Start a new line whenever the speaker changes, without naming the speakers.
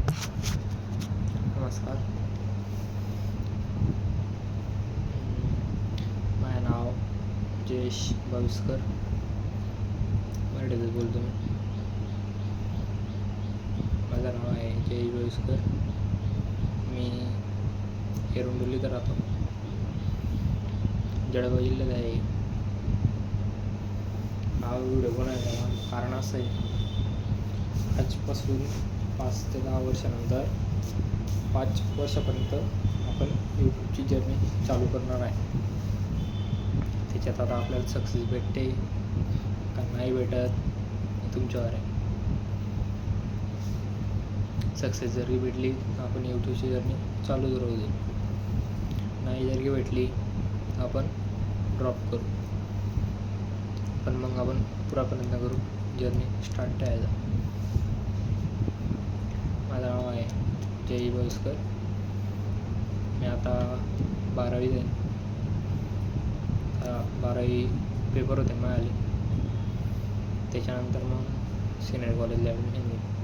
नमस्कार. माझं नाव जयेश बाविस्कर, मराठीतच बोलतो मी. माझं नाव आहे जयेश बाविस्कर. मी एरंडोलीत राहतो, जळगाव जिल्ह्यात आहे. हा व्हिडिओ बनवायचा कारण असं आहे, आजपासून 5 ते 10 वर्षानंतर 5 वर्षापर्यंत आपण यूट्यूबची जर्नी चालू करणार आहे. त्याच्यात आता आपल्याला सक्सेस भेटते का नाही भेटत हे तुमच्यावर आहे. सक्सेस जरी भेटली तर आपण यूट्यूबची जर्नी चालूच राहू दे, नाही जरी भेटली आपण ड्रॉप करू, पण मग आपण पुरा प्रयत्न करू जर्नी स्टार्ट ठेवायचा. माझं नाव आहे जयेश बाविस्कर. मी आता 12वीत आहे. 12वी पेपर होते मिळाले, त्याच्यानंतर मग सिनियर कॉलेजला ॲडमिशन घेतली.